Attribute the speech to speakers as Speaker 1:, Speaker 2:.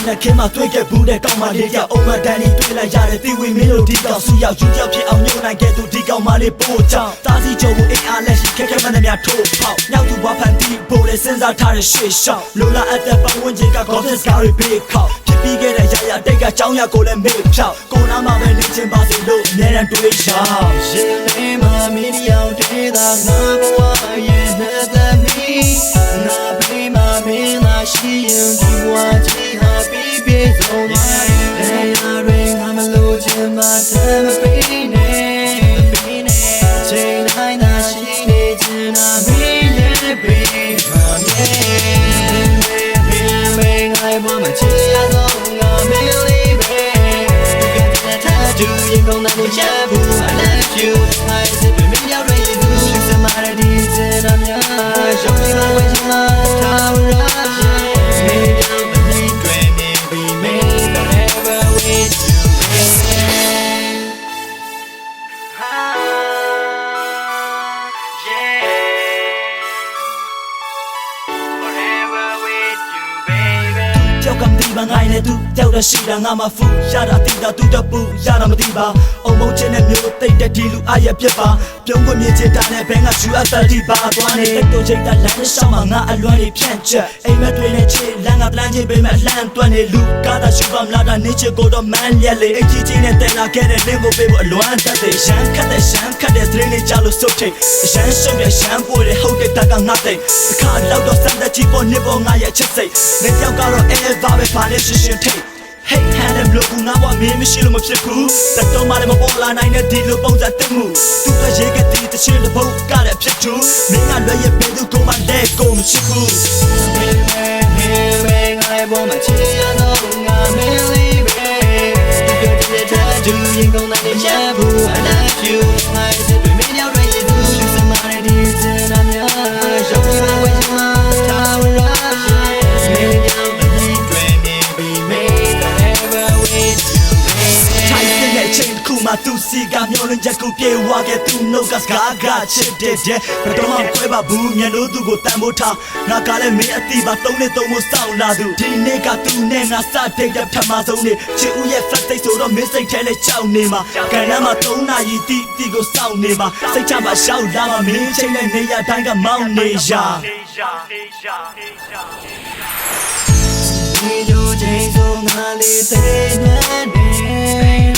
Speaker 1: နဲ့ခင်းမှာတွေ့ခဲ့ဘူးတဲ့ကောင်းမလေးကြောင့်အုံမတန်ကြီးတွေ့လိုက်ရတဲ့တီဝီမင်းတို့ဒီကောင်စုရောက်ယူရောက်ဖြစ်အောင်ညှို့နိုင်ခဲ့သူဒီကောင်မလေးပို့ကြောင်းတားစီကြုံမှုအင်အားလက်ရှိခက်ခဲမှန်းသမျှထိုးပေါက်မြောက်သူဘွားဖန်တီးဖို့လေစဉ်းစားထားတဲ့ရွှေရှောင်းလိုလာအပ်တဲ့ပတ်ဝန်းကျင်က Golden Sky ဘေးခောက်ဖြစ်ပြီးခဲ့တဲ့ရရတိတ်ကကြောင်းရကိုလည်းမေ့ဖြောက်ကိုနာမှာပဲနေချင်းပါစေလို့အများရန်တွေးရှောင်း
Speaker 2: ရှင်နေမှာမီဒီယာတေးတာငါဘဝရဲ့နဲ့သမီးငါဘေးမှာမင်းသာရှိရင်ဒီဘဝကြီးဟာပြီးပြည့်စုံပါလေရာတွေငါမလို့ချင်မှတယ်မပေးနဲ့ချိန်တိုင်းသာရှိနေချင်တာမင်းရဲ့ဘေးမှာမင်းငါ့ဘဝမှာချစ်ရတော့ငါမင်းလေးပဲDo you know that we have I love you I said we made out right you She's the melodies and I'm young Show me my way to my tower Made out the big dream we made forever with you Forever with you baby
Speaker 1: ကြောက်ကမသိပါငိုင်းနေသူကြောက်ရရှိတာငါမဖူးရတာတိတာသူတပူရတာမသိပါအုံမုံချင်းနဲ့မျိုးတိတ်တဲ့ဒီလူအရပြစ်ပါပြုံးခွင့်မြင်ချင်တာနဲ့ဘဲငါယူအပ်တဲ့ဒီပါသွားနေတိတ်တို့ချိန်တာလမ်းရှောင်းမှာငါအလွမ်းလေးဖြန့်ချက်အိမ်မက်တွေနဲ့ချစ်လမ်းကပလန်းချင်းပေးမဲ့လှမ်းတွန်းနေလူကားတာယူပါမလားတာနေချစ်ကိုတော့မန်းရက်လေအကြီးကြီးနဲ့တဲလာခဲ့တဲ့လင်းကိုပေးဖို့အလွမ်းတတ်တဲ့ရှမ်းခတ်တဲ့သတင်းလေးကြားလို့စုတ်ထိတ်ရှမ်းရှုံးရရှမ်းပွေတဲ့ဟုတ်တဲ့တက်ကငါတိတ်အခါလောက်တော့စမ်းတဲ့ချီပေါ်နေပေါ်ငါရဲ့ချစ်စိတ်နေပြောက်ကတော့အဲဘာပဲပါနေရှင်းရှင်းထိတ်Hey, hand and blow, now I'm in machine with your crew. That don't matter, my ball line, I need to bones at the move. To the jig at the chill the boat, got a picture. Me, I lay a bed to go my leg, go with your crew.
Speaker 2: I want my tea, I know I'm really bad. Do you go like a shampoo? I love you. I said, we made out right, you do. She's the melodies and I'm young. Show me my way to my tower. Made out the big dream we made forever with you.
Speaker 1: ချင်းခုမှသူစီကမျောလင်းချက်ကိုပြေဝခဲ့သူနှုတ်ကစကားကချစ်တဲ့ဘယ်တော့မှခွဲပါဘူးမျက်လို့သူကိုတန်ဖို့ထားငါကလည်းမင်းအတိပါသုံးနဲ့သုံးဖို့စောင့်လာသူဒီနေ့ကသူနဲ့ငါစတိတ်တဲ့ထမဆုံးနေချစ်ဦးရဲ့ flat တိတ်ဆိုတော့မင်းစိတ်ထဲလဲကြောက်နေမှာကန်ထဲမှာ3နာရီတီကိုစောင့်နေမှာစိတ်ချမှာရှောက်လာမှာမင်းချိန်နဲ့နေရတိုင်းကမောင်းနေရ
Speaker 2: ဒီလိုချိန်ဆုံးငါလေးတဲ့